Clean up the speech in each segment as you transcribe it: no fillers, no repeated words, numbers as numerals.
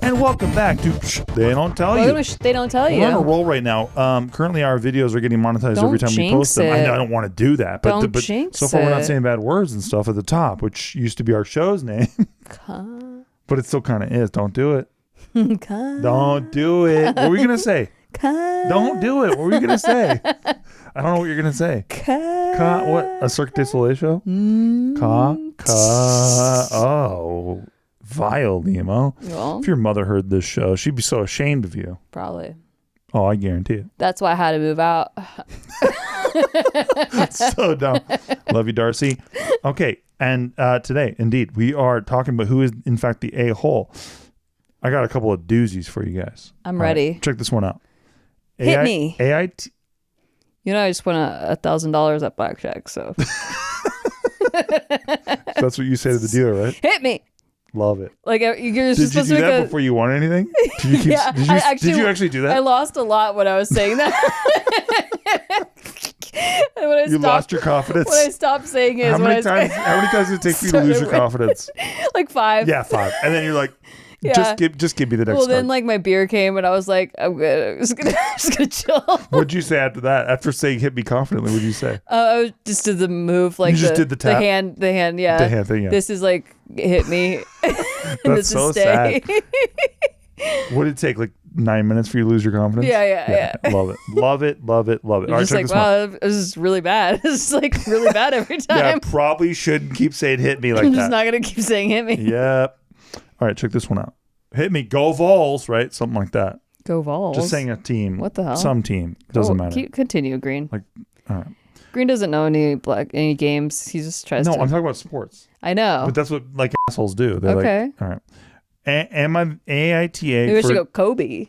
And welcome back to They Don't Tell You. They Don't Tell You. We're on a roll right now. Currently, our videos are getting monetized every time we post them. I don't want to do that. But, but so far, we're not saying bad words and stuff at the top, which used to be our show's name. But it still kind of is. Don't do it. Don't do it. What were you going to say? Don't do it. What were you going to say? I don't know what you're going to say. What? A Cirque du Soleil show? Oh. Vile, Limo. Well, if your mother heard this show, she'd be so ashamed of you. Probably. Oh, I guarantee it. That's why I had to move out. So dumb. Love you, Darcy. Okay, and today, indeed, we are talking about who is, in fact, the a-hole. I got a couple of doozies for you guys. I'm ready. Right, check this one out. Hit me. AITA. You know, I just won $1,000 at blackjack, so. That's what you say to the dealer, right? Hit me. Love it. Like you're did you do that before you won anything? Did you actually do that? I lost a lot when I was saying that. You lost your confidence. What I stopped saying is how many times did it take for you to lose your confidence? Like 5. Yeah, 5. And then you're like, just give me the next. Well, then like my beer came and I was like, I'm good. I'm just gonna chill. What'd you say after that? After saying "hit me confidently," what'd you say? I just did the move, like you just did the tap? the hand, yeah. The hand thing, yeah. This is like hit me. And this so is stay. Sad. What did it take? Like 9 minutes for you to lose your confidence? Yeah. Love it. Love it. Love it. Love it. You're just like, wow, this is really bad. This is like really bad every time. Yeah, probably shouldn't keep saying "hit me" like that. I'm just not gonna keep saying "hit me." Yep. All right, check this one out. Hit me, go Vols, right? Something like that. Go Vols. Just saying a team. What the hell? Some team. Doesn't matter. Continue, Green. Like, all right. Green doesn't know any games. He just tries to. No, I'm talking about sports. I know. But that's what like assholes do. They're okay. Like, all right. Am I AITA? Maybe I should go Kobe.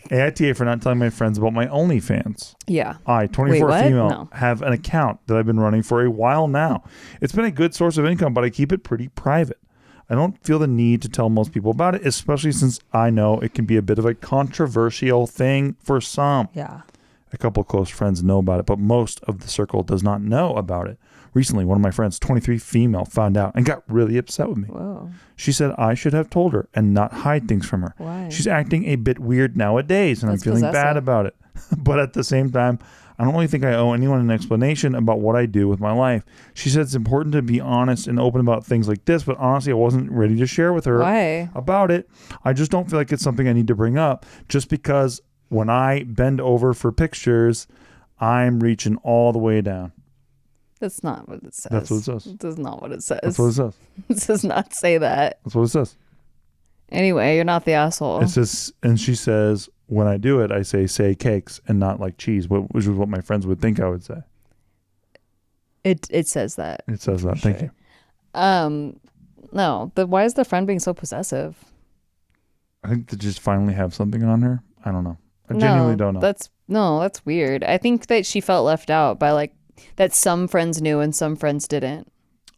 AITA for not telling my friends about my OnlyFans. Yeah. I, 24 female, have an account that I've been running for a while now. It's been a good source of income, but I keep it pretty private. I don't feel the need to tell most people about it, especially since I know it can be a bit of a controversial thing for some. Yeah. A couple of close friends know about it, but most of the circle does not know about it. Recently, one of my friends, 23 female, found out and got really upset with me. Whoa. She said I should have told her and not hide things from her. Why? She's acting a bit weird nowadays, and I'm feeling bad about it. But at the same time, I don't really think I owe anyone an explanation about what I do with my life. She said it's important to be honest and open about things like this, but honestly, I wasn't ready to share with her about it. I just don't feel like it's something I need to bring up just because when I bend over for pictures, I'm reaching all the way down. That's not what it says. That's what it says. That's not what it says. That's what it says. It does not say that. That's what it says. Anyway, you're not the asshole. It says, and she says, when I do it, I say cakes and not like cheese, which is what my friends would think I would say. It says that. It says that. Thank you. No, but why is the friend being so possessive? I think they just finally have something on her. I don't know. I genuinely don't know. That's weird. I think that she felt left out by like that some friends knew and some friends didn't.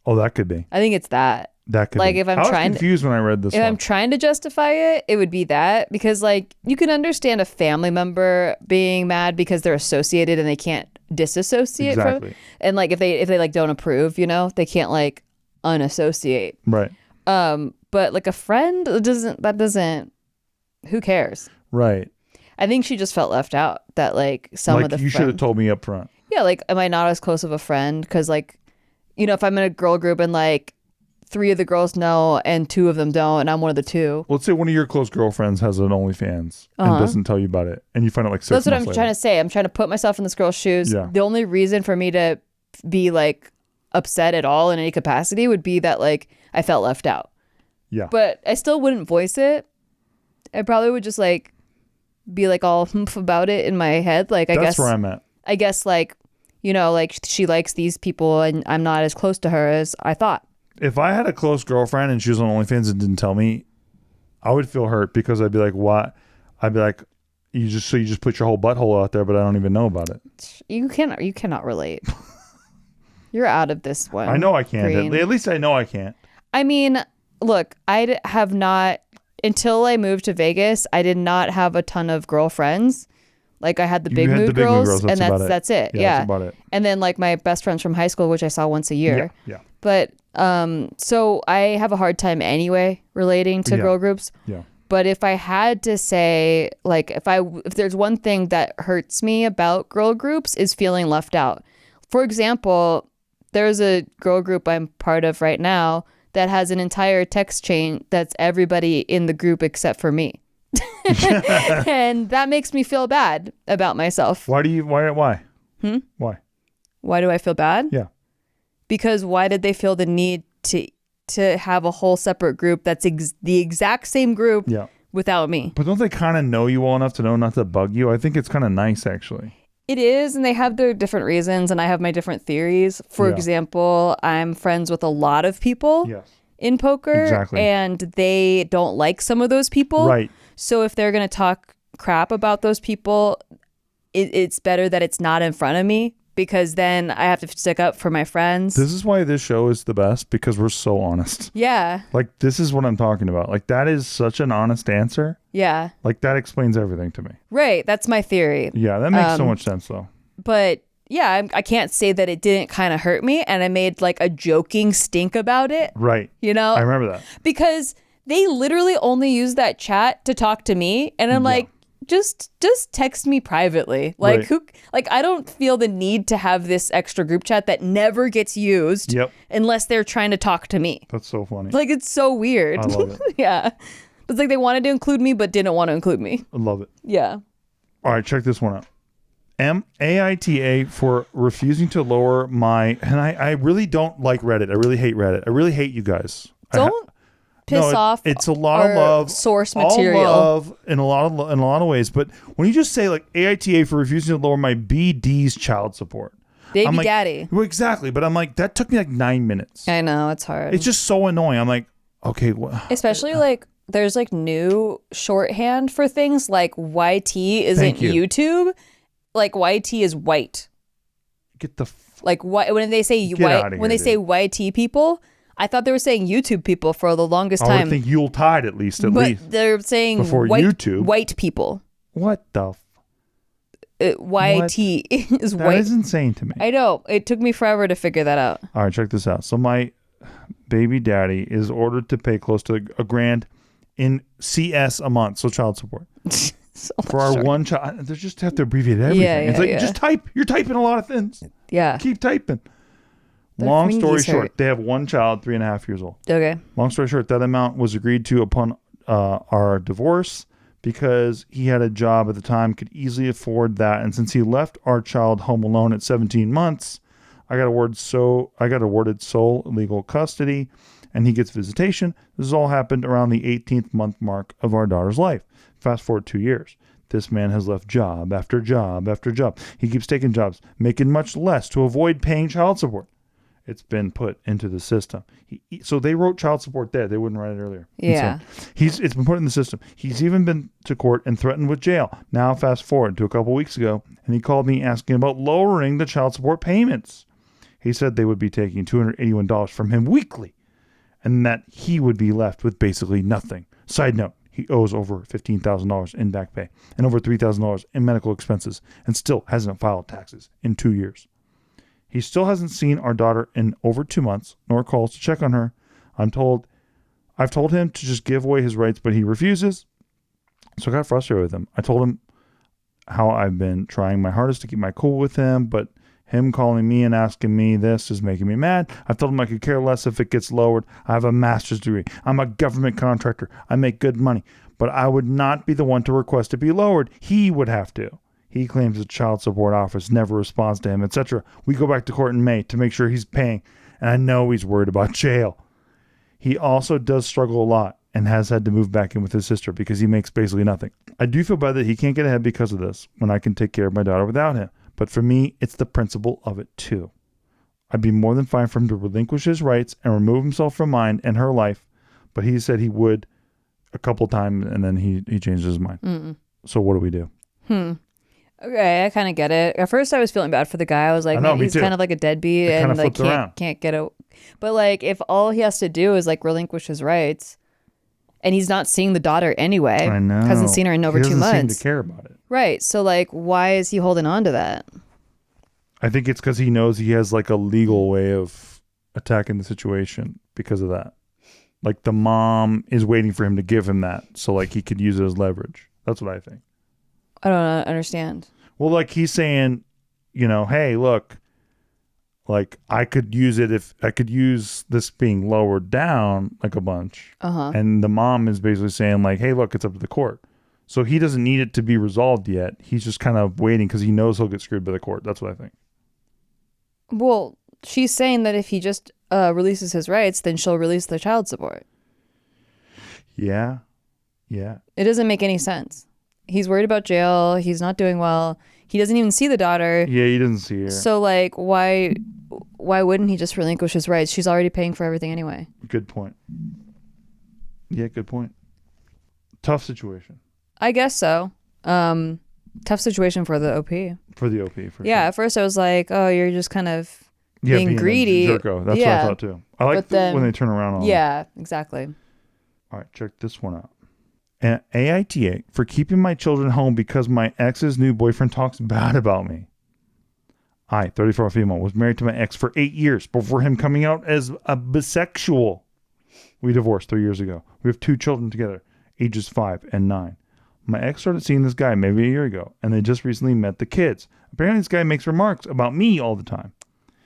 Oh, that could be. I think it's that. That could like be. If I'm I was trying confused when I read this. If I'm trying to justify it, it would be that because like you can understand a family member being mad because they're associated and they can't disassociate from. And like if they like don't approve, you know, they can't like unassociate. Right. But like a friend doesn't. Who cares? Right. I think she just felt left out. That like some of the you should have told me up front. Yeah. Like, am I not as close of a friend? Because like, you know, if I'm in a girl group and like 3 of the girls know and 2 of them don't, and I'm one of the 2. Let's say one of your close girlfriends has an OnlyFans and doesn't tell you about it, and you find out like 6 months later. That's what I'm trying to say. I'm trying to put myself in this girl's shoes. Yeah. The only reason for me to be like upset at all in any capacity would be that like I felt left out. Yeah. But I still wouldn't voice it. I probably would just like be like all humph about it in my head. Like that's where I'm at. I guess like, you know, like she likes these people and I'm not as close to her as I thought. If I had a close girlfriend and she was on OnlyFans and didn't tell me, I would feel hurt because I'd be like, what? I'd be like, you just put your whole butthole out there, but I don't even know about it. You cannot relate. You're out of this one. I know I can't. Green. At least I know I can't. I mean, look, I have not, until I moved to Vegas, I did not have a ton of girlfriends. Like I had the big mood girls, and that's it. Yeah, that's about it. And then like my best friends from high school, which I saw once a year. Yeah. But so I have a hard time anyway relating to girl groups. Yeah. But if I had to say, like, if there's one thing that hurts me about girl groups is feeling left out. For example, there's a girl group I'm part of right now that has an entire text chain that's everybody in the group except for me. And that makes me feel bad about myself. Why? Why? Why do I feel bad? Yeah. Because why did they feel the need to have a whole separate group that's the exact same group without me? But don't they kind of know you well enough to know not to bug you? I think it's kind of nice, actually. It is, and they have their different reasons, and I have my different theories. For example, I'm friends with a lot of people in poker, and they don't like some of those people. Right. So if they're going to talk crap about those people, it's better that it's not in front of me, because then I have to stick up for my friends. This is why this show is the best, because we're so honest. Yeah. Like, this is what I'm talking about. Like, that is such an honest answer. Yeah. Like, that explains everything to me. Right. That's my theory. Yeah, that makes so much sense, though. But yeah, I can't say that it didn't kind of hurt me, and I made like a joking stink about it. Right. You know? I remember that. Because they literally only use that chat to talk to me, and I'm like, just text me privately. Like I don't feel the need to have this extra group chat that never gets used unless they're trying to talk to me. That's so funny. Like, it's so weird. I love it. Yeah. It's like they wanted to include me but didn't want to include me. I love it. Yeah. All right, check this one out. AITA for refusing to lower my, and I really don't like Reddit. I really hate Reddit. I really hate you guys. Don't piss off. It's a lot of love, source material. All love in a lot of ways. But when you just say like AITA for refusing to lower my BD's child support, baby like, daddy. Well, exactly. But I'm like, that took me like 9 minutes. I know, it's hard. It's just so annoying. I'm like, okay, especially like there's like new shorthand for things like YT isn't YouTube. Like YT is white. Get the like when they say white, when they say YT people, I thought they were saying YouTube people for the longest time. I would think Yuletide at least. But they're saying before YouTube. White people. What the? YT is white. That is insane to me. I know. It took me forever to figure that out. All right, check this out. So my baby daddy is ordered to pay close to $1,000 in CS a month, so child support. So for our one child. They just have to abbreviate everything. It's like, just type. You're typing a lot of things. Yeah. Keep typing. Long story short, they have one child, 3.5 years old. Okay. Long story short, that amount was agreed to upon our divorce because he had a job at the time, could easily afford that. And since he left our child home alone at 17 months, I got awarded sole legal custody, and he gets visitation. This has all happened around the 18th month mark of our daughter's life. Fast forward 2 years. This man has left job after job after job. He keeps taking jobs, making much less to avoid paying child support. It's been put into the system. So they wrote child support there. They wouldn't write it earlier. Yeah. It's been put in the system. He's even been to court and threatened with jail. Now fast forward to a couple weeks ago, and he called me asking about lowering the child support payments. He said they would be taking $281 from him weekly, and that he would be left with basically nothing. Side note, he owes over $15,000 in back pay and over $3,000 in medical expenses and still hasn't filed taxes in 2 years. He still hasn't seen our daughter in over 2 months, nor calls to check on her. I've told him to just give away his rights, but he refuses. So I got frustrated with him. I told him how I've been trying my hardest to keep my cool with him, but him calling me and asking me this is making me mad. I've told him I could care less if it gets lowered. I have a master's degree. I'm a government contractor. I make good money, but I would not be the one to request it be lowered. He would have to. He claims the child support office never responds to him, etc. We go back to court in May to make sure he's paying, and I know he's worried about jail. He also does struggle a lot and has had to move back in with his sister because he makes basically nothing. I do feel bad that he can't get ahead because of this when I can take care of my daughter without him. But for me, it's the principle of it too. I'd be more than fine for him to relinquish his rights and remove himself from mine and her life, but he said he would a couple times and then he changed his mind. So what do we do? Okay, I kind of get it. At first, I was feeling bad for the guy. I was like, man, he's kind of like a deadbeat and like can't get a. But like, if all he has to do is like relinquish his rights, and he's not seeing the daughter anyway, I know, hasn't seen her in over 2 months. He doesn't seem to care about it, right? So like, why is he holding on to that? I think it's because he knows he has like a legal way of attacking the situation because of that. Like the mom is waiting for him to give him that so like he could use it as leverage. That's what I think. I don't understand. Well, like he's saying, you know, hey, look, like I could use it if I could use this being lowered down like a bunch. And the mom is basically saying like, hey, look, it's up to the court. So he doesn't need it to be resolved yet. He's just kind of waiting because he knows he'll get screwed by the court. That's what I think. Well, she's saying that if he just releases his rights, then she'll release the child support. Yeah. Yeah. It doesn't make any sense. He's worried about jail. He's not doing well. He doesn't even see the daughter. Yeah, he doesn't see her. So, like, why wouldn't he just relinquish his rights? She's already paying for everything anyway. Good point. Yeah, good point. Tough situation. I guess so. Tough situation for the OP. For the OP, for yeah, sure. At first I was like, oh, you're just kind of being greedy. Jerko. That's what I thought too. I like when they turn around on them. Yeah, exactly. All right, check this one out. An AITA for keeping my children home because my ex's new boyfriend talks bad about me. I, 34 female, was married to my ex for 8 years before him coming out as a bisexual. We divorced 3 years ago. We have 2 children together, ages 5 and 9. My ex started seeing this guy maybe a year ago, and they just recently met the kids. Apparently this guy makes remarks about me all the time.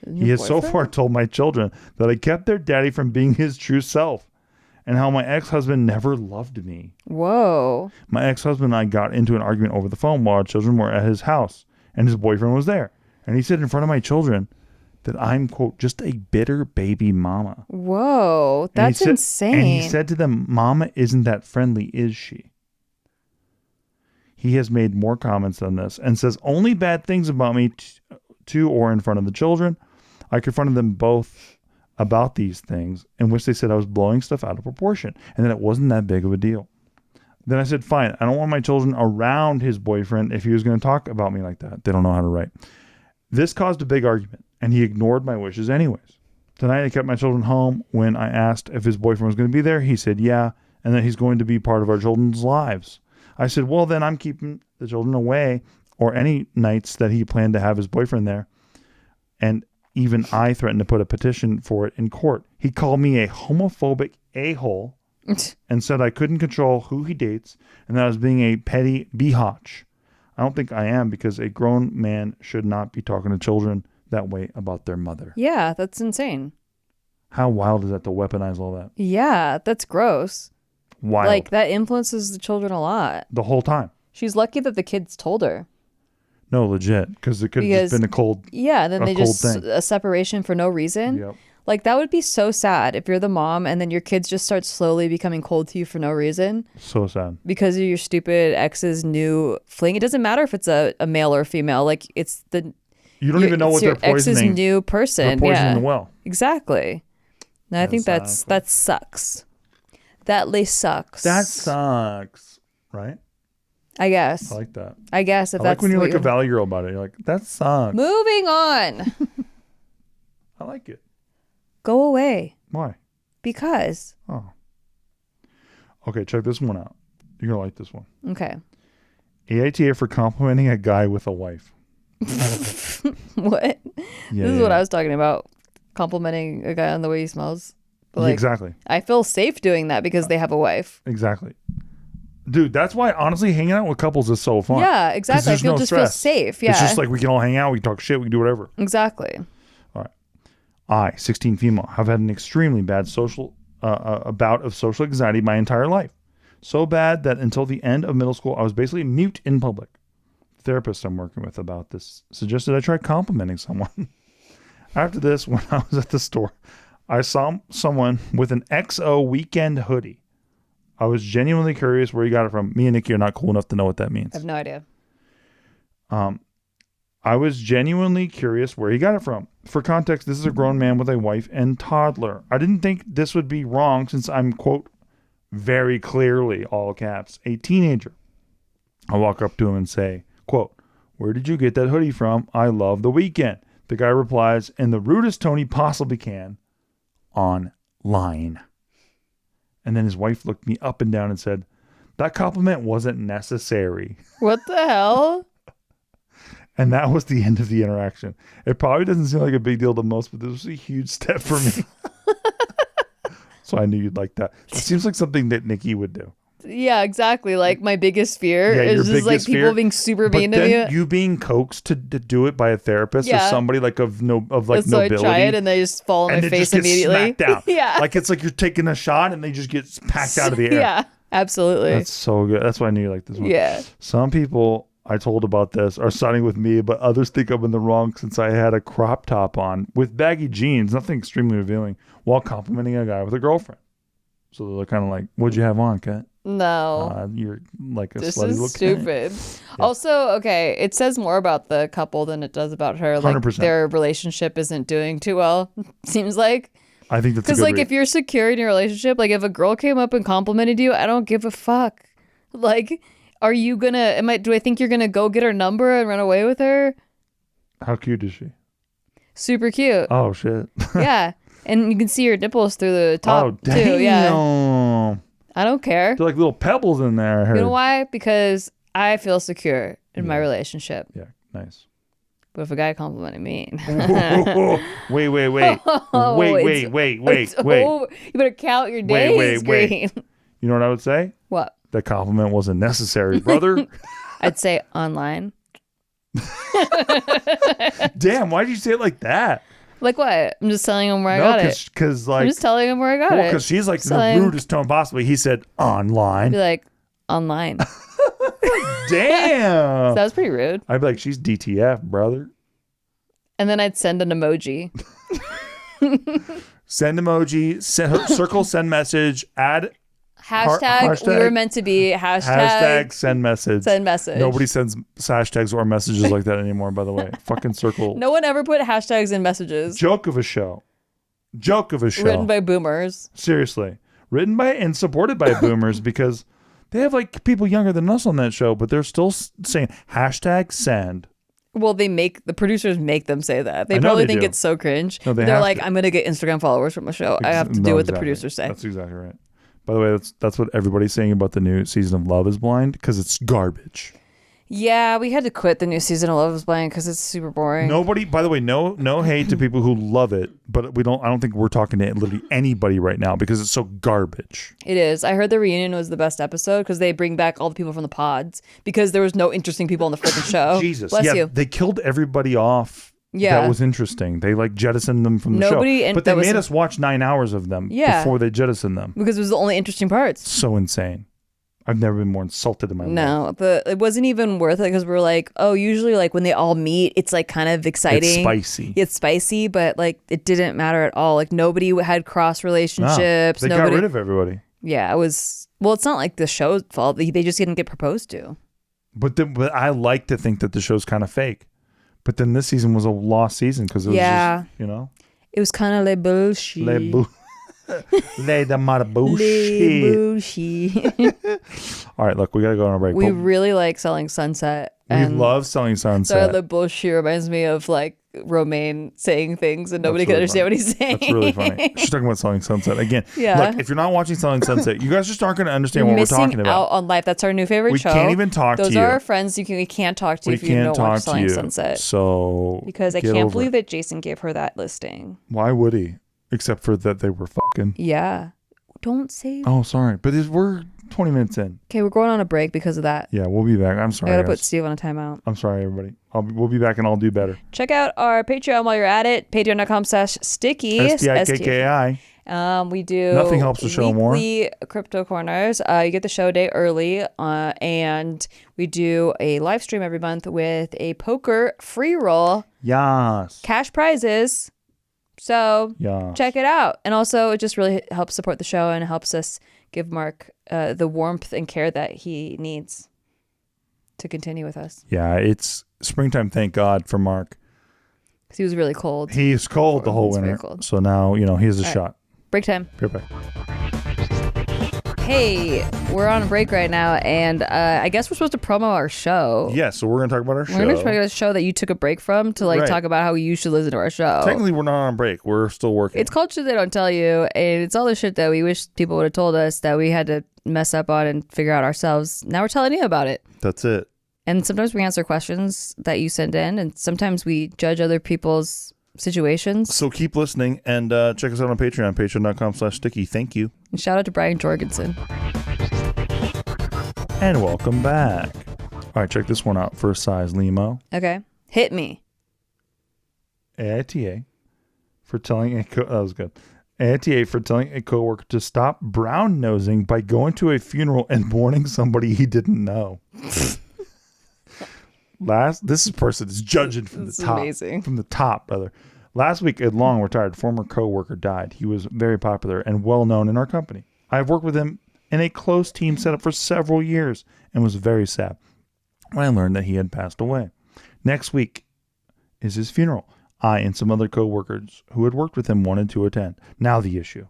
He has so far told my children that I kept their daddy from being his true self, and how my ex-husband never loved me. Whoa. My ex-husband and I got into an argument over the phone while our children were at his house, and his boyfriend was there. And he said in front of my children that I'm, quote, just a bitter baby mama. Whoa, that's insane. And he said to them, Mama isn't that friendly, is she? He has made more comments on this and says only bad things about me to or in front of the children. I confronted them both about these things, in which they said I was blowing stuff out of proportion and that it wasn't that big of a deal. Then I said, fine, I don't want my children around his boyfriend if he was going to talk about me like that. They don't know how to write. This caused a big argument, and he ignored my wishes anyways. Tonight I kept my children home. When I asked if his boyfriend was going to be there, he said yeah, and that he's going to be part of our children's lives. I said, well, then I'm keeping the children away, or any nights that he planned to have his boyfriend there. And even I threatened to put a petition for it in court. He called me a homophobic a-hole and said I couldn't control who he dates and that I was being a petty biatch. I don't think I am, because a grown man should not be talking to children that way about their mother. Yeah, that's insane. How wild is that to weaponize all that? Yeah, that's gross. Wild. Like, that influences the children a lot. The whole time. She's lucky that the kids told her. No, legit. Because it could have just been a cold Yeah, and then they just thing. A separation for no reason. Yep. Like, that would be so sad if you're the mom and then your kids just start slowly becoming cold to you for no reason. So sad. Because of your stupid ex's new fling. It doesn't matter if it's a male or female. Like, it's the... You don't even know what they're poisoning. Ex's new person. They're poisoning the well. Exactly. And I think that sucks. That sucks. That sucks. Right? I guess. I like that. I guess if I that's like when you're like a valley girl about it. You're like, that sucks. Moving on. I like it. Go away. Why? Because. Oh. Okay, check this one out. You're going to like this one. Okay. AITA for complimenting a guy with a wife. What? Yeah, this is what I was talking about. Complimenting a guy on the way he smells. But like, exactly. I feel safe doing that because they have a wife. Exactly. Dude, that's why honestly hanging out with couples is so fun. Yeah, exactly. I feel feel safe. Yeah. It's just like we can all hang out, we can talk shit, we can do whatever. Exactly. All right. I, 16 female, have had an extremely bad a bout of social anxiety my entire life. So bad that until the end of middle school, I was basically mute in public. The therapist I'm working with about this suggested I try complimenting someone. After this, when I was at the store, I saw someone with an XO weekend hoodie. I was genuinely curious where he got it from. Me and Nikki are not cool enough to know what that means. I have no idea. I was genuinely curious where he got it from. For context, this is a grown man with a wife and toddler. I didn't think this would be wrong since I'm, quote, very clearly, all caps, a teenager. I walk up to him and say, quote, where did you get that hoodie from? I love the weekend. The guy replies in the rudest tone he possibly can, online. And then his wife looked me up and down and said, that compliment wasn't necessary. What the hell? And that was the end of the interaction. It probably doesn't seem like a big deal to most, but this was a huge step for me. So I knew you'd like that. It seems like something that Nikki would do. Yeah, exactly. Like my biggest fear is just like people being super mean to me. You being coaxed to do it by a therapist or somebody like of nobility. So I try it and they just fall on my face immediately. Smacked down. Yeah. Like it's like you're taking a shot and they just get packed out of the air. Yeah, absolutely. That's so good. That's why I knew you liked this one. Yeah. Some people I told about this are siding with me, but others think I'm in the wrong since I had a crop top on with baggy jeans, nothing extremely revealing, while complimenting a guy with a girlfriend. So they're kind of like, "What'd you have on, Kat?" No. You're like a this slutty is looking. Stupid. Yeah. Also, okay, it says more about the couple than it does about her. Like 100%. Their relationship isn't doing too well, seems like. I think that's because like if you're secure in your relationship, like if a girl came up and complimented you, I don't give a fuck. Like, are you gonna? Do I think you're gonna go get her number and run away with her? How cute is she? Super cute. Oh shit. Yeah, and you can see her nipples through the top too. Yeah. I don't care. They're like little pebbles in there. You know why? Because I feel secure in my relationship. Yeah, nice. But if a guy complimented me, wait. You better count your days, Green. You know what I would say? What? That compliment wasn't necessary, brother. I'd say online. Damn, why did you say it like that? Like what? I'm just telling him where I got it. Because like, I'm just telling him where I got it. Because she's like the rudest tone possibly. He said online. Be like, online. Damn. So that was pretty rude. I'd be like, she's DTF, brother. And then I'd send an emoji. Send emoji, circle, send message, add hashtag we were meant to be, hashtag send message. Send message. Nobody sends hashtags or messages like that anymore, by the way. Fucking circle. No one ever put hashtags in messages. Joke of a show. Written by boomers. Seriously. Written by and supported by boomers because they have like people younger than us on that show, but they're still saying hashtag send. Well, the producers make them say that. They probably think it's so cringe. No, they're like, I'm going to get Instagram followers from a show. I have to do what the producers say. That's exactly right. By the way, that's what everybody's saying about the new season of Love is Blind because it's garbage. Yeah, we had to quit the new season of Love is Blind because it's super boring. Nobody, by the way, no hate to people who love it, but I don't think we're talking to literally anybody right now because it's so garbage. It is. I heard the reunion was the best episode because they bring back all the people from the pods because there was no interesting people on the freaking show. Jesus. Bless you. They killed everybody off. Yeah. That was interesting. They like jettisoned them from the show. But they made us watch 9 hours of them before they jettisoned them. Because it was the only interesting parts. So insane. I've never been more insulted in my life. No, but it wasn't even worth it because we're like, oh, usually like when they all meet, it's like kind of exciting. It's spicy, but like it didn't matter at all. Like nobody had cross relationships. No, they got rid of everybody. Yeah, it was. Well, it's not like the show's fault. They just didn't get proposed to. But I like to think that the show's kind of fake. But then this season was a lost season because it was just, it was kind of like bullshit. Lay the mother bullshit. All right, look, we gotta go on a break. We really like selling Sunset. We love selling Sunset. So the bullshit reminds me of like Romaine saying things and nobody can understand what he's saying. That's really funny. She's talking about Selling Sunset again. Yeah. Look, if you're not watching Selling Sunset, you guys just aren't going to understand what we're talking about. Out on life. That's our new favorite show. We can't even talk to you. Those are our friends we can't talk to if you don't watch Selling Sunset. So because I can't believe that Jason gave her that listing. Why would he? Except for that they were fucking. Yeah. Don't say. Oh, sorry. But we're 20 minutes in. Okay, we're going on a break because of that. Yeah, we'll be back. I'm sorry. I gotta put Steve on a timeout. I'm sorry, everybody. We'll be back and I'll do better. Check out our Patreon while you're at it. Patreon.com/sticky. STIKKI. We do nothing helps the show more. Weekly crypto corners. You get the show a day early, and we do a live stream every month with a poker free roll. Yes. Cash prizes. So check it out. And also it just really helps support the show and helps us give Mark the warmth and care that he needs to continue with us. Yeah, it's springtime. Thank God for Mark. Because he was really cold. He's cold the whole winter. So now, he has a shot. Break time. Right back. Hey, we're on a break right now, and I guess we're supposed to promo our show. Yeah, so we're going to talk about our show. We're going to talk about a show that you took a break from to talk about how you should listen to our show. Technically, we're not on break. We're still working. It's called Shit They Don't Tell You, and it's all the shit that we wish people would have told us that we had to mess up on and figure out ourselves. Now we're telling you about it. That's it. And sometimes we answer questions that you send in, and sometimes we judge other people's situations. So keep listening and check us out on Patreon, patreon.com/sticky. Thank you. And shout out to Brian Jorgensen. And welcome back. All right, check this one out. First size Limo. Okay. Hit me. AITA for telling that was good. AITA for telling a coworker to stop brown nosing by going to a funeral and mourning somebody he didn't know. This person is judging from the top. Amazing. From the top, brother. Last week, a long retired former coworker died. He was very popular and well known in our company. I have worked with him in a close team setup for several years and was very sad when I learned that he had passed away. Next week is his funeral. I and some other coworkers who had worked with him wanted to attend. Now the issue.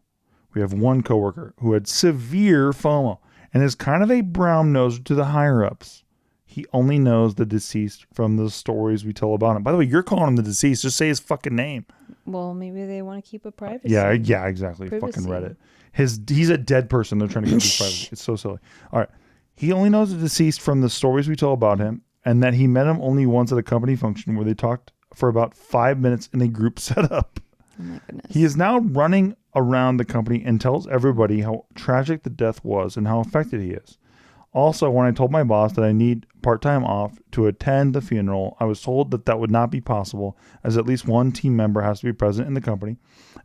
We have one coworker who had severe FOMO and is kind of a brown noser to the higher ups. He only knows the deceased from the stories we tell about him. By the way, you're calling him the deceased. Just say his fucking name. Well, maybe they want to keep it private. Yeah, exactly. Privacy. Fucking Reddit. He's a dead person. They're trying to keep his privacy. It's so silly. All right. He only knows the deceased from the stories we tell about him, and that he met him only once at a company function where they talked for about 5 minutes in a group setup. Oh my goodness. He is now running around the company and tells everybody how tragic the death was and how affected he is. Also, when I told my boss that I need part-time off to attend the funeral, I was told that would not be possible, as at least one team member has to be present in the company,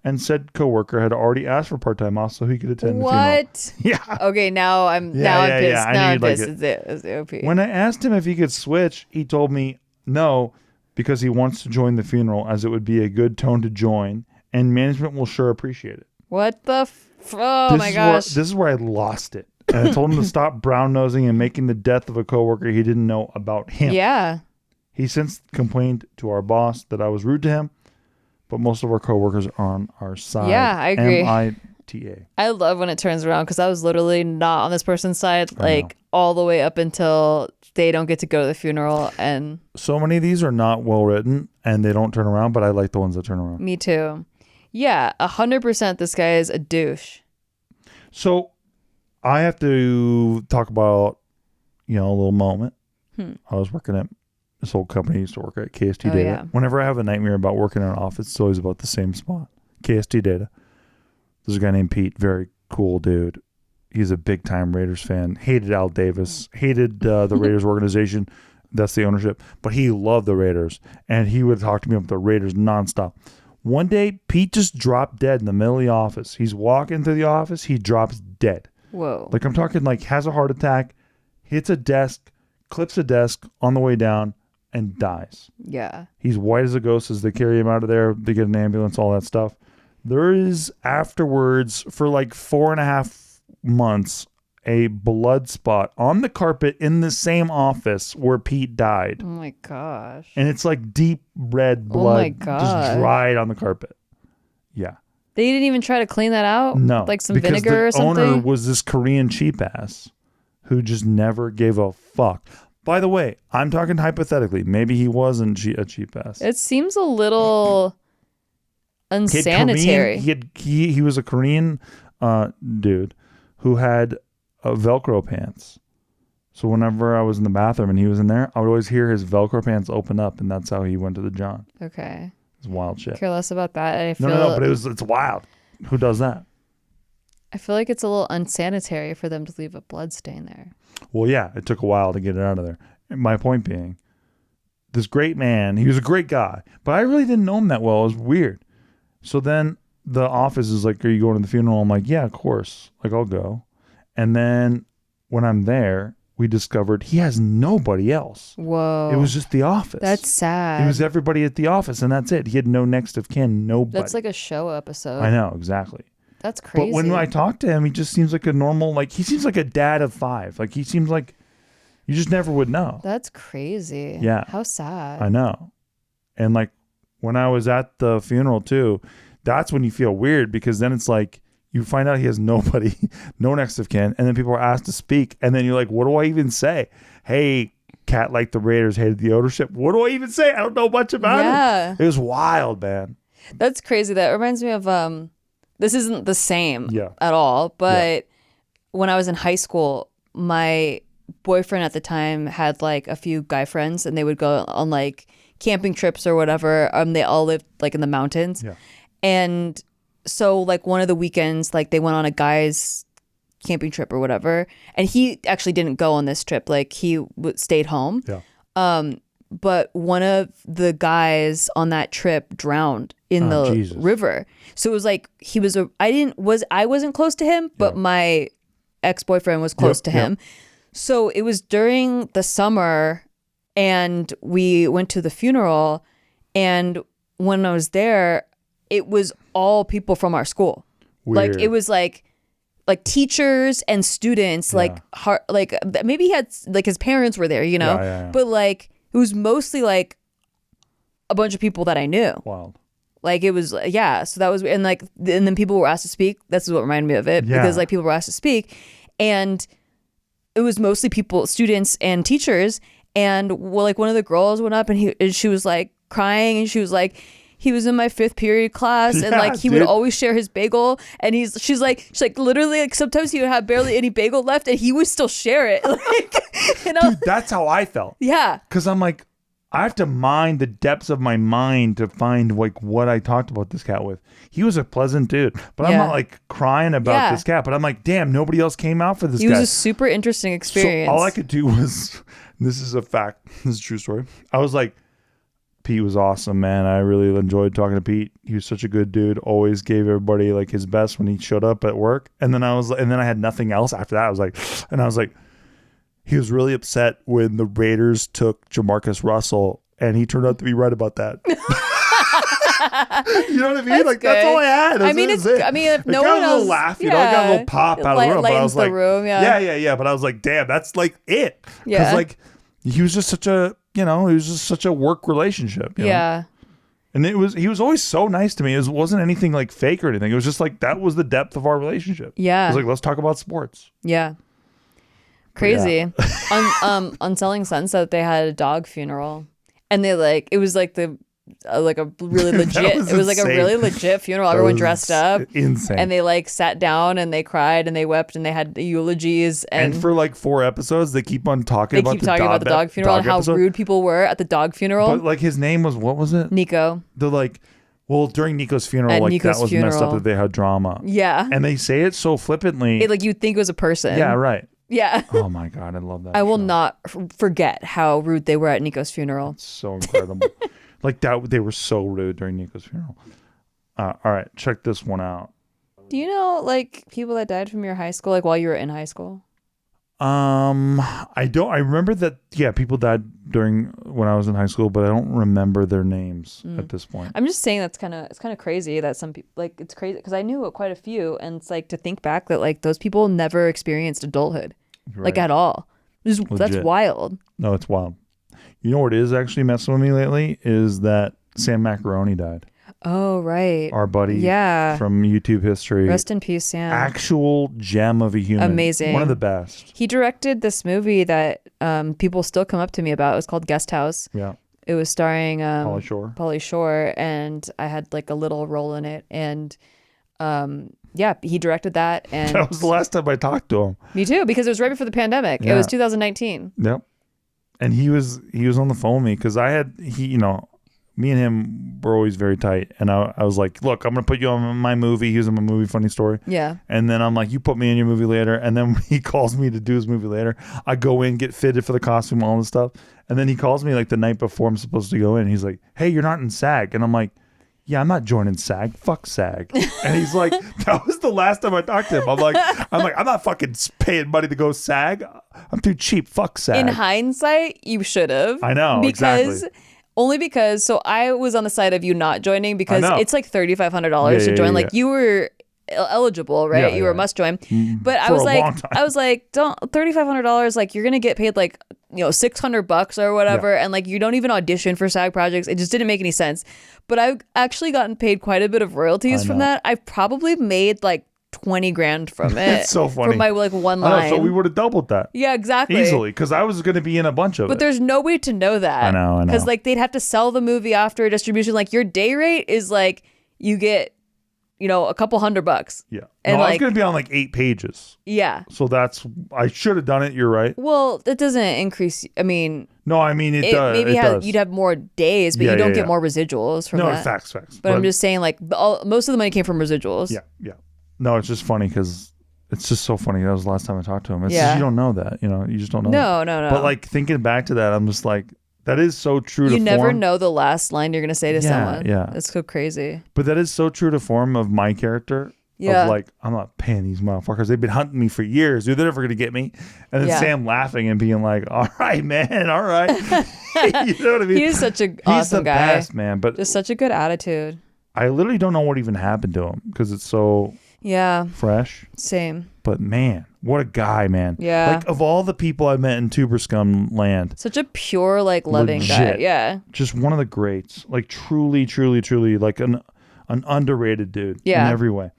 and said coworker had already asked for part-time off so he could attend the funeral. What? Yeah. Okay, now I'm pissed. Yeah. Now I'm pissed. It's the OP. When I asked him if he could switch, he told me no, because he wants to join the funeral, as it would be a good tone to join, and management will sure appreciate it. What the oh my gosh. This is where I lost it. And I told him to stop brown nosing and making the death of a coworker he didn't know about him. Yeah. He since complained to our boss that I was rude to him, but most of our coworkers are on our side. Yeah, I agree. MITA. I love when it turns around because I was literally not on this person's side, like all the way up until they don't get to go to the funeral. And so many of these are not well written and they don't turn around, but I like the ones that turn around. Me too. Yeah, 100% this guy is a douche. So I have to talk about, a little moment. I was working at this old company I used to work at, KST Data. Yeah. Whenever I have a nightmare about working in an office, it's always about the same spot. KST Data. There's a guy named Pete, very cool dude. He's a big time Raiders fan. Hated Al Davis. Hated the Raiders organization. That's the ownership. But he loved the Raiders. And he would talk to me about the Raiders nonstop. One day, Pete just dropped dead in the middle of the office. He's walking through the office. He drops dead. Whoa. Like I'm talking has a heart attack, hits a desk, clips a desk on the way down, and dies. Yeah. He's white as a ghost as they carry him out of there. They get an ambulance, all that stuff. There is afterwards, for like 4.5 months, a blood spot on the carpet in the same office where Pete died. Oh my gosh. And it's like deep red blood just dried on the carpet. Yeah. They didn't even try to clean that out? No. Like some vinegar or something? The owner was this Korean cheap ass who just never gave a fuck. By the way, I'm talking hypothetically. Maybe he wasn't a cheap ass. It seems a little unsanitary. He was a Korean dude who had Velcro pants. So whenever I was in the bathroom and he was in there, I would always hear his Velcro pants open up, and that's how he went to the John. Okay. It's wild shit. Care less about that. No, but it's wild. Who does that? I feel like it's a little unsanitary for them to leave a blood stain there. Well, yeah, it took a while to get it out of there. And my point being, this great man, he was a great guy, but I really didn't know him that well. It was weird. So then the office is like, are you going to the funeral? I'm like, yeah, of course. Like, I'll go. And then when I'm there, we discovered he has nobody else. Whoa. It was just the office. That's sad. It was everybody at the office, and that's it. He had no next of kin, nobody. That's like a show episode. I know, exactly. That's crazy. But when I talk to him, he just seems like a normal, he seems like a dad of 5. Like, he seems like you just never would know. That's crazy. Yeah. How sad. I know. And, when I was at the funeral, too, that's when you feel weird, because then it's like, you find out he has nobody, no next of kin, and then people are asked to speak, and then you're like, what do I even say? Hey, cat like the Raiders hated the ownership. What do I even say? I don't know much about it. It was wild, man. That's crazy. That reminds me of, this isn't the same at all, but when I was in high school, my boyfriend at the time had like a few guy friends, and they would go on like camping trips or whatever. They all lived like in the mountains. Yeah. And so like one of the weekends, like they went on a guy's camping trip or whatever, and he actually didn't go on this trip. Like he stayed home. Yeah. But one of the guys on that trip drowned in the river. So it was like I wasn't close to him, but my ex-boyfriend was close to him. So it was during the summer, and we went to the funeral, and when I was there, it was all people from our school. Weird. Like it was like teachers and students, like maybe he had like his parents were there, you know, but like it was mostly like a bunch of people that I knew. Wow. Like it was, yeah. So that was, and like, and then people were asked to speak. This is what reminded me of it, because like people were asked to speak, and it was mostly people, students and teachers. And well, like one of the girls went up, and she was like crying, and she was like, he was in my 5th period class, and like he would always share his bagel, and she's like literally like sometimes he would have barely any bagel left, and he would still share it. Like, dude, that's how I felt. Yeah, because I'm like, I have to mine the depths of my mind to find like what I talked about this cat with. He was a pleasant dude, but I'm not like crying about this cat. But I'm like, damn, nobody else came out for this guy. He was a super interesting experience. So all I could do was, this is a fact, this is a true story. I was like, Pete was awesome, man. I really enjoyed talking to Pete. He was such a good dude. Always gave everybody like his best when he showed up at work. And then I had nothing else after that. I was like, he was really upset when the Raiders took Jamarcus Russell, and he turned out to be right about that. You know what I mean? That's like good. that's all I had. I mean, if no one else, got a little laugh, you know, I got a little pop out of the room. But I was like, yeah. But I was like, damn, that's like it. Because like he was just such a work relationship. You know? And he was always so nice to me. It wasn't anything like fake or anything. It was just like, that was the depth of our relationship. Yeah. It was like, let's talk about sports. Yeah. Crazy. On Selling Sunset, they had a dog funeral, and they like, it was like a really legit, it was like a really legit funeral. Everyone dressed up. Insane. And they like sat down, and they cried, and they wept, and they had eulogies. And for like 4 episodes, they keep on talking about the dog funeral and how rude people were at the dog funeral. But like his name was, what was it? Nico. They're like, well, during Nico's funeral, At like Nico's that was funeral. messed up that they had drama. Yeah. And they say it so flippantly. Like you'd think it was a person. Yeah, right. Yeah. Oh my God, I love that. I will not forget how rude they were at Nico's funeral. It's so incredible. Like that, they were so rude during Nico's funeral. All right, check this one out. Do you know like people that died from your high school, like while you were in high school? I don't. I remember that. Yeah, people died when I was in high school, but I don't remember their names at this point. I'm just saying it's kind of crazy that some people, like, it's crazy because I knew quite a few, and it's like to think back that like those people never experienced adulthood, like at all. That's wild. No, it's wild. You know what is actually messing with me lately is that Sam Macaroni died. Oh, right. Our buddy from YouTube history. Rest in peace, Sam. Actual gem of a human. Amazing. One of the best. He directed this movie that people still come up to me about. It was called Guest House. Yeah. It was starring Pauly Shore, and I had like a little role in it. And he directed that. And that was the last time I talked to him. Me too, because it was right before the pandemic. Yeah. It was 2019. Yep. And he was on the phone with me because me and him were always very tight. And I was like, look, I'm going to put you on my movie. He was in my movie, Funny Story. Yeah. And then I'm like, you put me in your movie later. And then he calls me to do his movie later. I go in, get fitted for the costume, all this stuff. And then he calls me like the night before I'm supposed to go in. He's like, hey, you're not in SAG. And I'm like, yeah, I'm not joining SAG. Fuck SAG. And he's like, that was the last time I talked to him. I'm like, I'm not fucking paying money to go SAG. I'm too cheap. Fuck SAG. In hindsight, you should have. I know, exactly. Only because, so I was on the side of you not joining because it's like $3,500 to join. Like you were eligible, right? You were a must join. But I was like, don't $3,500. Like you're gonna get paid like $600 or whatever, and like you don't even audition for SAG projects. It just didn't make any sense. But I've actually gotten paid quite a bit of royalties from that. I've probably made like 20 grand from it. It's so funny. From my like one line. So we would have doubled that. Yeah, exactly. Easily, because I was going to be in a bunch of it. But there's no way to know that. I know. Because like they'd have to sell the movie after distribution. Like your day rate is like you get a couple $100. Yeah. And no, I was going to be on like 8 pages. Yeah. So I should have done it. You're right. Well, it doesn't increase. I mean. No, I mean, it does. Maybe you'd have more days, but you don't get more residuals from that. No, facts. But I'm just saying, like, most of the money came from residuals. Yeah. No, it's just funny because it's just so funny. That was the last time I talked to him. It's just, you don't know that. You just don't know. No. But like thinking back to that, I'm just like, that is so true to form. You never know the last line you're going to say to someone. Yeah. That's so crazy. But that is so true to form of my character. Yeah. Of like, I'm not paying these motherfuckers. They've been hunting me for years. Dude, they're never going to get me. And then Sam laughing and being like, all right, man. All right. You know what I mean? He's such an awesome guy. He's the best, man. But just such a good attitude. I literally don't know what even happened to him because it's so fresh. Same. But man, what a guy, man. Yeah. Like of all the people I met in Tuber Scum land. Such a pure, like loving guy. Yeah. Just one of the greats. Like truly like an underrated dude in every way.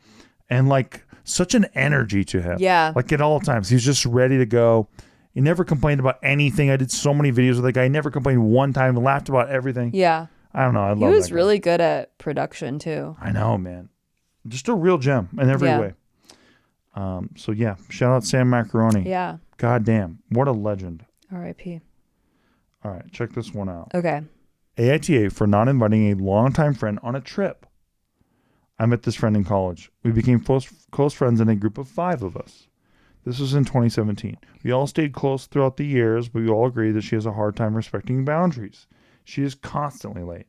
And like such an energy to him. Yeah. Like at all times. He's just ready to go. He never complained about anything. I did so many videos with the guy. He never complained one time. He laughed about everything. Yeah. I don't know. I love that guy. He was guy. really good at production too. I know, man. Just a real gem in every way. So yeah, shout out Sam Macaroni. Yeah. God damn. What a legend. R.I.P. All right, check this one out. Okay. AITA for not inviting a longtime friend on a trip. I met this friend in college. We became close friends in a group of 5 of us. This was in 2017. We all stayed close throughout the years, but we all agreed that she has a hard time respecting boundaries. She is constantly late.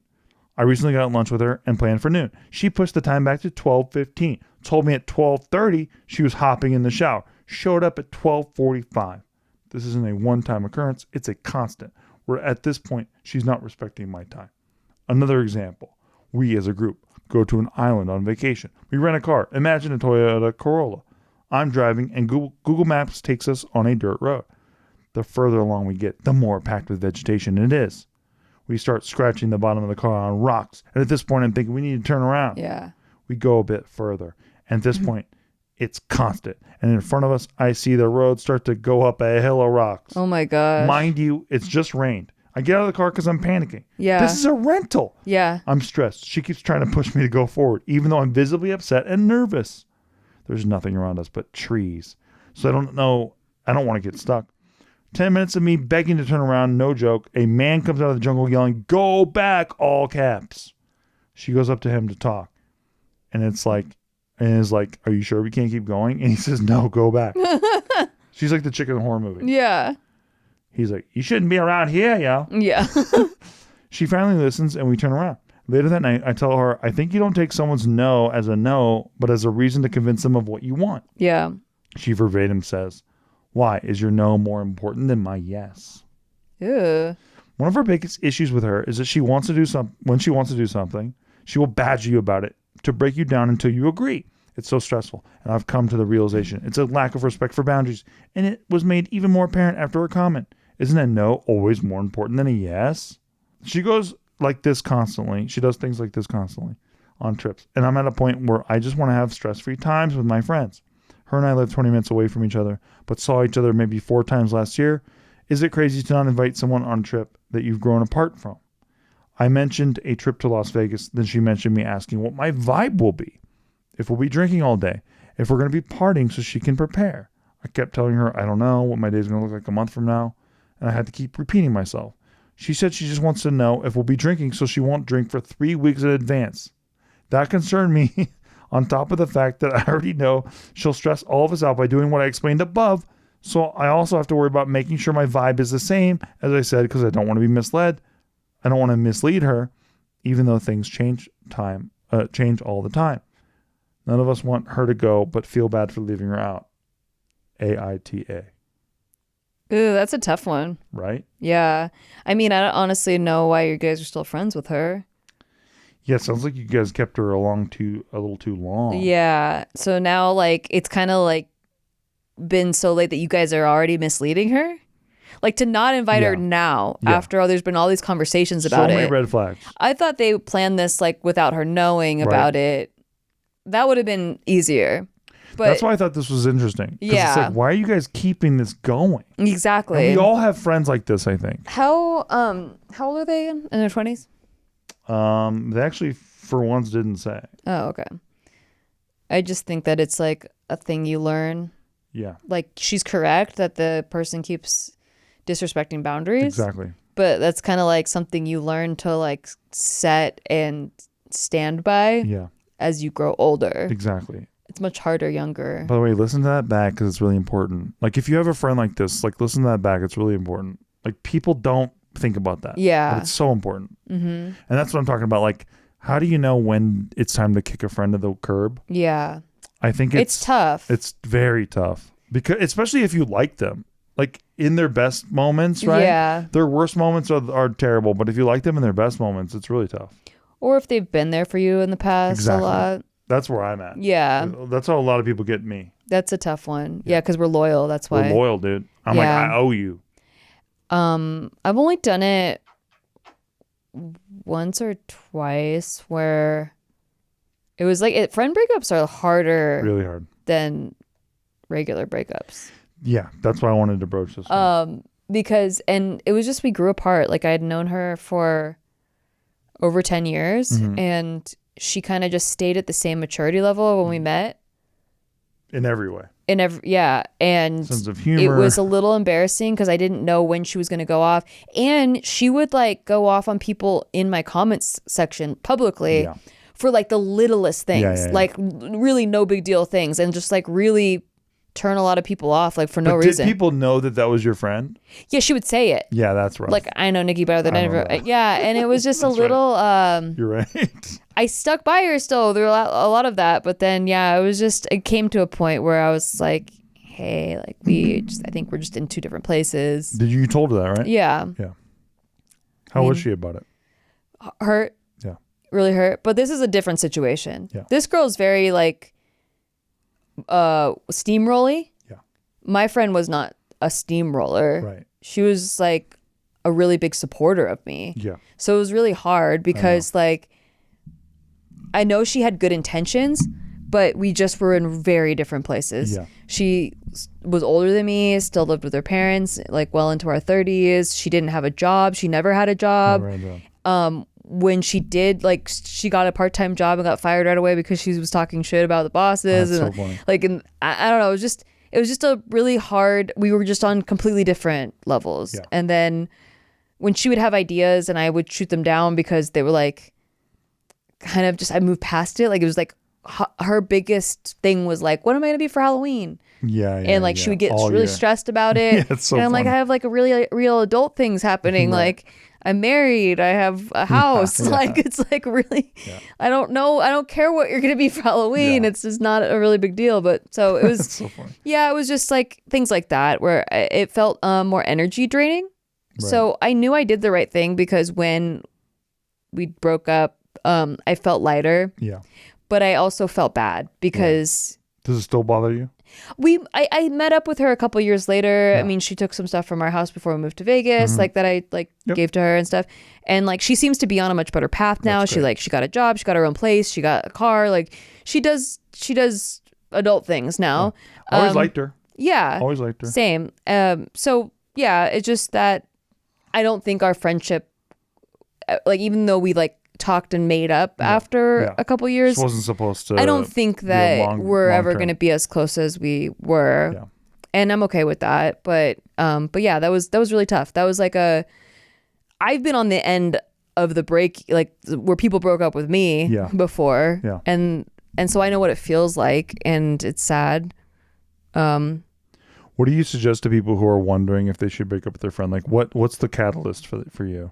I recently got lunch with her and planned for noon. She pushed the time back to 12:15. Told me at 12:30 she was hopping in the shower. Showed up at 12:45. This isn't a one-time occurrence. It's a constant. Where at this point, she's not respecting my time. Another example. We as a group go to an island on vacation. We rent a car. Imagine a Toyota Corolla. I'm driving and Google Maps takes us on a dirt road. The further along we get, the more packed with vegetation it is. We start scratching the bottom of the car on rocks. And at this point, I'm thinking we need to turn around. Yeah. We go a bit further. And at this point, it's constant. And in front of us, I see the road start to go up a hill of rocks. Oh my God. Mind you, it's just rained. I get out of the car because I'm panicking. Yeah. This is a rental. Yeah. I'm stressed. She keeps trying to push me to go forward, even though I'm visibly upset and nervous. There's nothing around us but trees. So I don't want to get stuck. 10 minutes of me begging to turn around, no joke. A man comes out of the jungle yelling, "Go back," all caps. She goes up to him to talk. And it's like, "Are you sure we can't keep going?" And he says, "No, go back." She's like the chick in the horror movie. Yeah. He's like, "You shouldn't be around here, yo." Yeah. She finally listens and we turn around. Later that night, I tell her, "I think you don't take someone's no as a no, but as a reason to convince them of what you want." Yeah. She verbatim says, "Why? Is your no more important than my yes?" Ew. One of her biggest issues with her is that when she wants to do something, she will badger you about it to break you down until you agree. It's so stressful. And I've come to the realization it's a lack of respect for boundaries. And it was made even more apparent after her comment. Isn't a no always more important than a yes? She goes like this constantly. She does things like this constantly on trips. And I'm at a point where I just want to have stress-free times with my friends. Her and I live 20 minutes away from each other, but saw each other maybe 4 times last year. Is it crazy to not invite someone on a trip that you've grown apart from? I mentioned a trip to Las Vegas. Then she mentioned me asking what my vibe will be. If we'll be drinking all day. If we're going to be partying so she can prepare. I kept telling her I don't know what my day's going to look like a month from now. And I had to keep repeating myself. She said she just wants to know if we'll be drinking so she won't drink for 3 weeks in advance. That concerned me on top of the fact that I already know she'll stress all of us out by doing what I explained above. So I also have to worry about making sure my vibe is the same, as I said, because I don't want to be misled. I don't want to mislead her, even though things change all the time. None of us want her to go, but feel bad for leaving her out. AITA. Ooh, that's a tough one. Right? Yeah. I mean, I don't honestly know why you guys are still friends with her. Yeah, it sounds like you guys kept her a little too long. Yeah. So now, like, it's kind of like been so late that you guys are already misleading her. Like, to not invite her now after there's been all these conversations about it. So many red flags. I thought they planned this like without her knowing about it. That would have been easier. But that's why I thought this was interesting. Yeah. It's like, why are you guys keeping this going? Exactly. And we all have friends like this, I think. How old are they in? In their 20s? They actually, for once, didn't say. Oh, okay. I just think that it's like a thing you learn. Yeah. Like she's correct that the person keeps disrespecting boundaries. Exactly. But that's kind of like something you learn to like set and stand by. Yeah. As you grow older. Exactly. It's much harder younger. By the way, listen to that back because it's really important. Like if you have a friend like this, like listen to that back. It's really important. Like people don't think about that. Yeah. But it's so important. Mm-hmm. And that's what I'm talking about. Like, how do you know when it's time to kick a friend to the curb? Yeah. I think it's tough. It's very tough because especially if you like them, like in their best moments, right? Yeah. Their worst moments are terrible, but if you like them in their best moments, it's really tough. Or if they've been there for you in the past a lot. That's where I'm at. Yeah. That's how a lot of people get me. That's a tough one. Yeah, because we're loyal. That's why. We're loyal, dude. I'm like, I owe you. I've only done it once or twice where it was like friend breakups are harder. Really hard. Than regular breakups. Yeah, that's why I wanted to broach this one. Because it was just we grew apart. Like I had known her for over 10 years and she kind of just stayed at the same maturity level when we met. In every way. And sense of humor. It was a little embarrassing because I didn't know when she was going to go off. And she would like go off on people in my comments section publicly for like the littlest things, like really no big deal things, and just like really turn a lot of people off like for no reason. Did people know that was your friend? Yeah, she would say it. Yeah, that's right. Like, I know Nikki better than ever. Yeah, and it was just a little... You're right. I stuck by her still. There were a lot of that. But then, it came to a point where I was like, hey, like I think we're just in two different places. Did you told her that, right? Yeah. Yeah. How was she about it? Hurt. Yeah. Really hurt. But this is a different situation. Yeah. This girl's very like... steamrolly. Yeah. My friend was not a steamroller. Right. She was like a really big supporter of me. Yeah. So it was really hard because like I know she had good intentions, but we just were in very different places. Yeah. She was older than me, still lived with her parents, like well into our 30s. She didn't have a job. She never had a job. When she did, like, she got a part-time job and got fired right away because she was talking shit about the bosses. That's and so funny. like, and I don't know, it was just a really hard, we were just on completely different levels. Yeah. And then when she would have ideas and I would shoot them down because they were like, kind of just, I moved past it. Like, it was like, her biggest thing was like, what am I going to be for Halloween? Yeah. And like, she would get really stressed about it. Yeah, it's so and I'm funny. like, I have like a really real adult things happening. Right. Like, I'm married. I have a house. Yeah. Like, it's like really, I don't know. I don't care what you're going to be for Halloween. It's just not a really big deal. But so it was, so funny. Yeah, it was just like things like that where it felt more energy draining. Right. So I knew I did the right thing because when we broke up, I felt lighter. Yeah. But I also felt bad because... Does it still bother you? I met up with her a couple years later. I mean, she took some stuff from our house before we moved to Vegas, like that I gave to her and stuff. And like, she seems to be on a much better path now. She got a job, she got her own place, she got a car. Like she does adult things now. Yeah. Always liked her. Yeah. Always liked her. Same. So yeah, it's just that I don't think our friendship, like even though we like talked and made up after a couple years, she wasn't supposed to. I don't think that we're ever going to be as close as we were. Yeah. And I'm okay with that. But yeah, that was really tough. That was like I've been on the end of the break, like where people broke up with me before. Yeah. And so I know what it feels like, and it's sad. What do you suggest to people who are wondering if they should break up with their friend? Like what's the catalyst for you?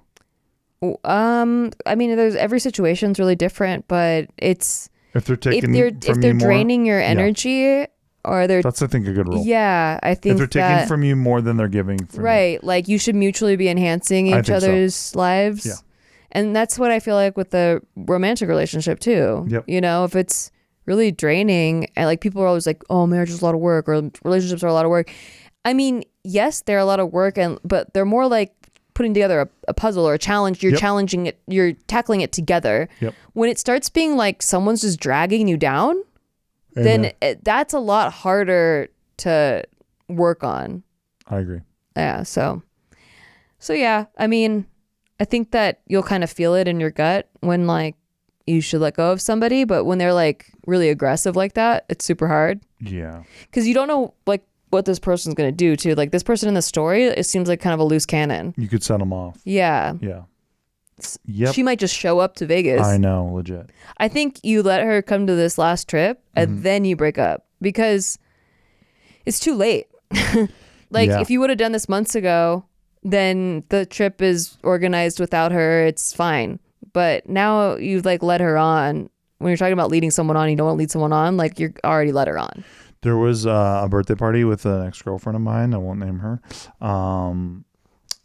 I mean, every situation's really different, but it's if they're draining your energy, or that's I think a good rule. Yeah, I think if they're taking from you more than they're giving from you. Like you should mutually be enhancing each other's lives. Yeah. And that's what I feel like with the romantic relationship too. Yep. You know, if it's really draining and like people are always like, oh, marriage is a lot of work or relationships are a lot of work. I mean, yes, they're a lot of work, but they're more like putting together a puzzle or a challenge. You're challenging it, you're tackling it together. Yep. When it starts being like someone's just dragging you down, then that's a lot harder to work on. I agree. Yeah. So yeah, I mean, I think that you'll kind of feel it in your gut when like you should let go of somebody, but when they're like really aggressive like that, it's super hard. Yeah. Because you don't know like what this person's going to do too. Like this person in the story, it seems like kind of a loose cannon. You could set them off. Yeah. Yeah. Yep. She might just show up to Vegas. I know, legit. I think you let her come to this last trip and then you break up because it's too late. Like if you would have done this months ago, then the trip is organized without her. It's fine. But now you've like led her on. When you're talking about leading someone on, you don't want to lead someone on. Like you're already led her on. There was a birthday party with an ex-girlfriend of mine. I won't name her.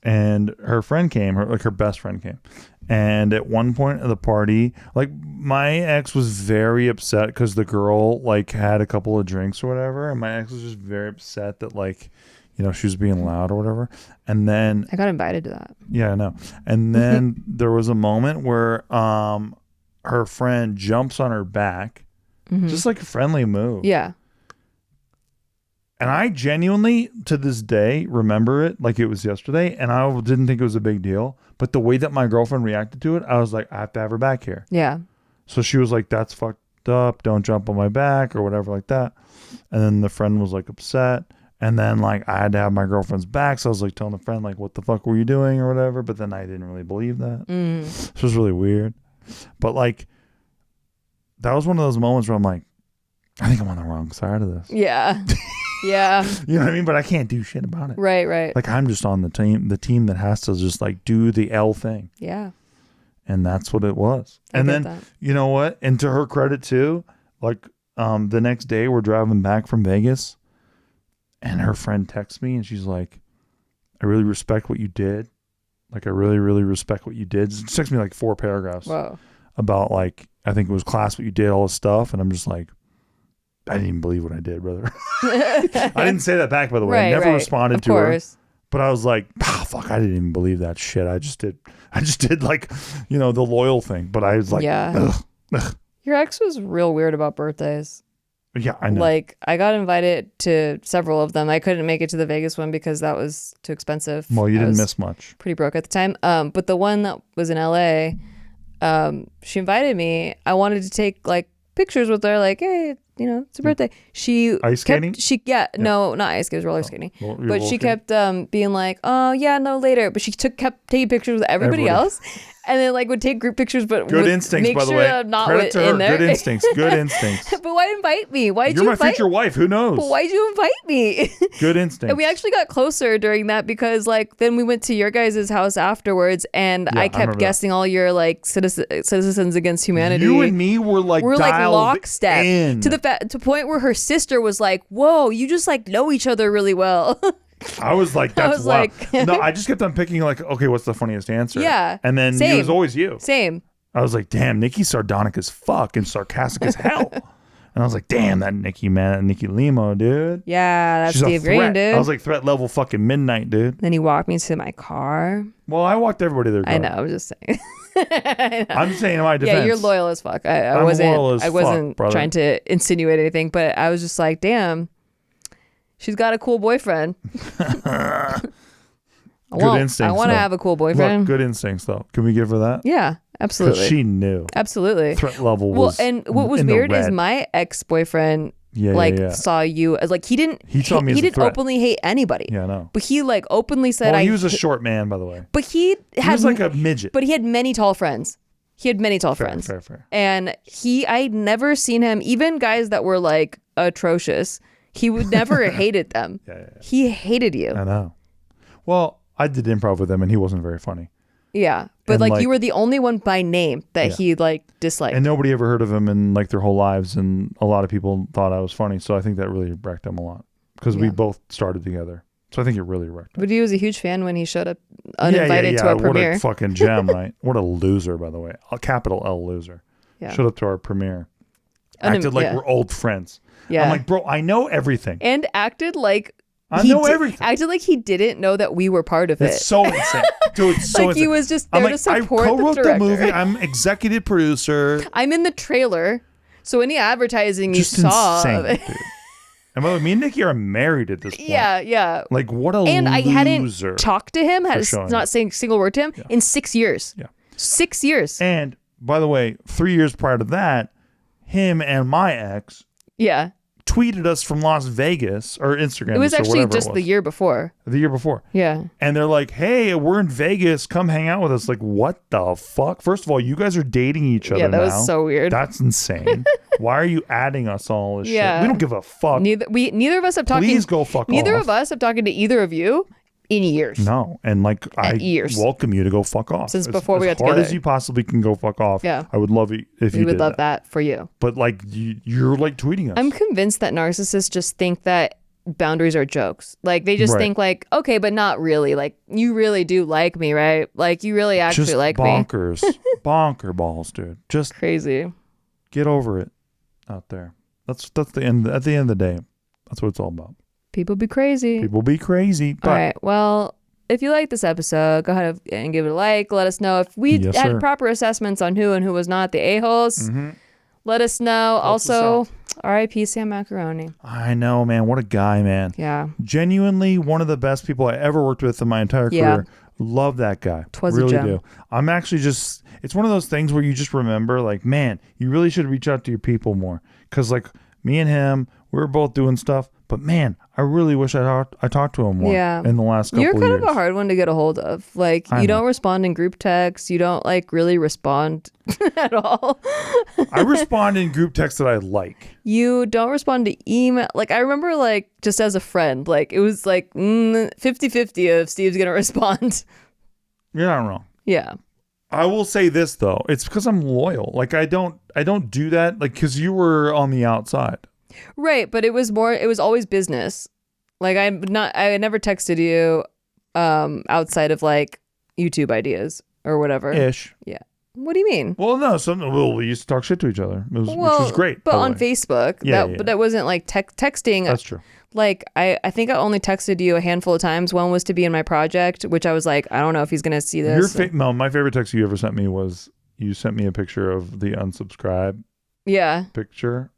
And her friend came, her best friend came. And at one point of the party, like my ex was very upset because the girl like had a couple of drinks or whatever. And my ex was just very upset that like, you know, she was being loud or whatever. And then I got invited to that. Yeah, I know. And then there was a moment where her friend jumps on her back, just like a friendly move. Yeah. And I genuinely, to this day, remember it like it was yesterday. And I didn't think it was a big deal. But the way that my girlfriend reacted to it, I was like, I have to have her back here. Yeah. So she was like, that's fucked up. Don't jump on my back or whatever like that. And then the friend was like upset. And then like I had to have my girlfriend's back. So I was like telling the friend like, what the fuck were you doing or whatever. But then I didn't really believe that. So it was really weird. But like, that was one of those moments where I'm like, I think I'm on the wrong side of this. Yeah. Yeah. You know what I mean? But I can't do shit about it. Right. Like I'm just on the team that has to just like do the L thing. Yeah. And that's what it was. And then, you know what? And to her credit too, like the next day we're driving back from Vegas and her friend texts me and she's like, I really respect what you did. Like I really, really respect what you did. She texts me like 4 paragraphs about like, I think it was class what you did, all this stuff. And I'm just like, I didn't even believe what I did, brother. I didn't say that back, by the way. I never responded to her. But I was like, fuck, I didn't even believe that shit. I just did like, you know, the loyal thing. But I was like, ugh. Your ex was real weird about birthdays. Yeah, I know. Like, I got invited to several of them. I couldn't make it to the Vegas one because that was too expensive. Well, you didn't miss much. Pretty broke at the time. But the one that was in LA, she invited me. I wanted to take like pictures with her, like, hey, you know, it's her birthday. She ice skating? No, not ice skating, it was roller skating. But she kept being like, oh yeah, no, later. But she kept taking pictures with everybody else. And then like would take group pictures, but good instincts, by the way. Not Credit to her. In there. Good instincts. But why invite me? You're my future wife. Who knows? But why'd you invite me? Good instincts. And we actually got closer during that because like then we went to your guys' house afterwards, and I kept guessing all your like citizens against humanity. You and me were like lockstep in. to the point where her sister was like, "Whoa, you just like know each other really well." I was like, that's wild. No, I just kept on picking like, okay, what's the funniest answer? Yeah. And then it was always you. Same. I was like, damn, Nikki's sardonic as fuck and sarcastic as hell. And I was like, damn, that Nikki, man, that Nikki Limo, dude. Yeah, that's Steve Green, dude. I was like, threat level fucking midnight, dude. Then he walked me to my car. Well, I walked everybody to their car. I know, I'm just saying. I'm saying in my defense. Yeah, you're loyal as fuck. I wasn't trying to insinuate anything, but I was just like, damn. She's got a cool boyfriend. I want to have a cool boyfriend. Look, good instincts, though. Can we give her that? Yeah, absolutely. Because she knew. Absolutely. Threat level was and what was weird is my ex-boyfriend saw you as like he didn't openly hate anybody. Yeah, I know. But he like openly said he was a short man, by the way. But he was like a midget. But he had many tall friends. Fair. And I'd never seen him, even guys that were like atrocious. He would never hated them. Yeah. He hated you. I know. Well, I did improv with him and he wasn't very funny. Yeah. But like you were the only one by name that he like disliked. And nobody ever heard of him in like their whole lives. And a lot of people thought I was funny. So I think that really wrecked him a lot because we both started together. So I think it really wrecked him. But he was a huge fan when he showed up uninvited to our premiere. What a fucking gem, right? What a loser, by the way. A capital L loser. Yeah. Showed up to our premiere. Acted like we're old friends. Yeah. I'm like, bro, I know everything. And acted like everything. Acted like he didn't know that we were part of it. It's so insane. Dude, it's so like insane. He was just there to support I co-wrote the director. movie. I'm executive producer. I'm in the trailer. So any advertising you saw insane, of it. Dude. And by the way, me and Nikki are married at this point. Yeah. Like, what a loser. And I hadn't talked to him, not saying a single word to him, in 6 years. Yeah. 6 years. And by the way, 3 years prior to that, him and my ex tweeted us from Las Vegas or Instagram. It was actually just the year before. The year before. Yeah. And they're like, hey, we're in Vegas. Come hang out with us. Like, what the fuck? First of all, you guys are dating each other now. Yeah, that was so weird. That's insane. Why are you adding us all this shit? We don't give a fuck. Neither of us have talked. Please go fuck off. Neither of us have talked to either of you in years. No. And like, I welcome you to go fuck off. Since before we got together. As hard as you possibly can go fuck off. Yeah. I would love it if you did. We would love that for you. But like, you're like tweeting us. I'm convinced that narcissists just think that boundaries are jokes. Like they just think like, okay, but not really. Like you really do like me, right? Like you really actually just like bonkers. me. Bonker balls, dude. Just crazy. Get over it out there. That's the end. At the end of the day, that's what it's all about. People be crazy. People be crazy. But all right. Well, if you like this episode, go ahead and give it a like. Let us know if we had proper assessments on who and who was not the a-holes. Mm-hmm. Let us know. Also, R.I.P. Sam Macaroni. I know, man. What a guy, man. Yeah. Genuinely one of the best people I ever worked with in my entire career. Love that guy. Really do. I'm actually just, it's one of those things where you just remember like, man, you really should reach out to your people more. Because like me and him, we were both doing stuff. But man, I really wish I talked to him more in the last couple of years. You're kind of a hard one to get a hold of. Like, you don't respond in group texts. You don't, like, really respond at all. I respond in group texts that I like. You don't respond to email. Like, I remember, like, just as a friend, like, it was like 50-50 if Steve's going to respond. You're not wrong. Yeah. I will say this, though. It's because I'm loyal. Like, I don't do that, like, because you were on the outside. Right, but it was always business. Like I never texted you outside of like YouTube ideas or whatever. Ish. Yeah. What do you mean? Well, no, we used to talk shit to each other, which was great. But on Facebook, but that wasn't like texting. That's true. Like I think I only texted you a handful of times. One was to be in my project, which I was like, I don't know if he's gonna see this. My favorite text you ever sent me was you sent me a picture of the unsubscribe. Yeah. Picture.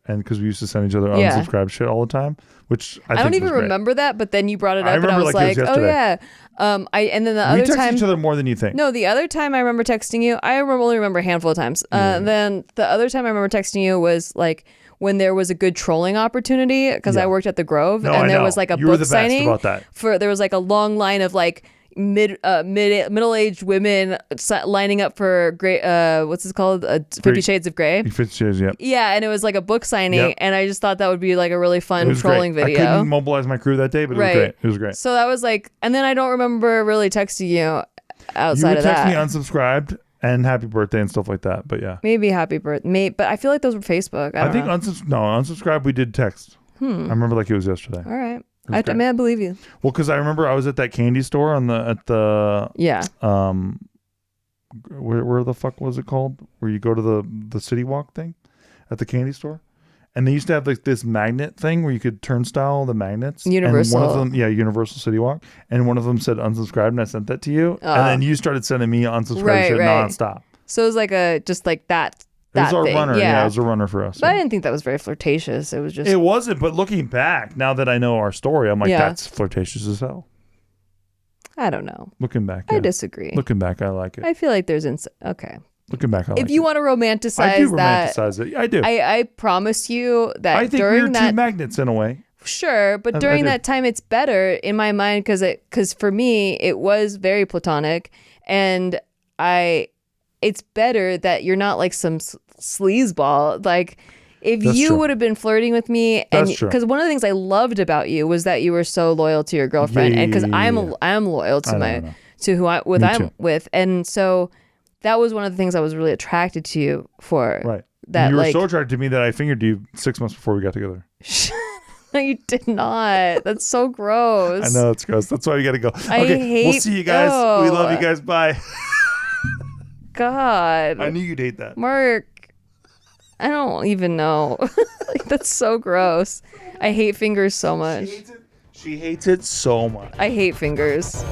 And because we used to send each other unsubscribe shit all the time, which I don't even remember that, but then you brought it up and I was like, oh yeah. And then the other time we text each other more than you think. No, the other time I remember texting you, I only remember a handful of times. Then the other time I remember texting you was like when there was a good trolling opportunity because I worked at the Grove and there was like a book signing about that. There was like a long line of like middle-aged women lining up for great what's this called 50 Shades of Grey. 50 Shades, yeah, and it was like a book signing and I just thought that would be like a really fun trolling video. I couldn't mobilize my crew that day, but it was great. So that was like, and then I don't remember really texting you outside of that. You would text me unsubscribed and happy birthday and stuff like that, but yeah, maybe happy birthday, but I feel like those were Facebook. I think unsubscribed we did text. I remember like it was yesterday. All right. I believe you. Well, because I remember I was at that candy store at the where the fuck was it called? Where you go to the City Walk thing at the candy store, and they used to have like this magnet thing where you could turnstile the magnets. Universal. And one of them, Universal City Walk, and one of them said unsubscribe, and I sent that to you, and then you started sending me unsubscribe shit nonstop. So it was like just like that. It was our runner. Yeah, it was a runner for us. But I didn't think that was very flirtatious. It was just... It wasn't, but looking back, now that I know our story, I'm like, that's flirtatious as hell. I don't know. Looking back. I disagree. Looking back, I like it. I feel like there's... Okay. Looking back, I like it. If you want to romanticize that... I do romanticize it. I do. I promise you that I think during we're two magnets in a way. Sure, but during that time, it's better in my mind because for me, it was very platonic. And it's better that you're not like some sleazeball. Like if you would have been flirting with me, and because one of the things I loved about you was that you were so loyal to your girlfriend, and because I'm loyal to who I'm with, and so that was one of the things I was really attracted to you for. Right. That you were so attracted to me that I fingered you 6 months before we got together. No, you did not. That's so gross. I know it's gross. That's why we got to go. Okay, we'll see you guys. We love you guys. Bye. God. I knew you'd hate that. Mark, I don't even know. Like, that's so gross. I hate fingers so much. She hates it so much. I hate fingers.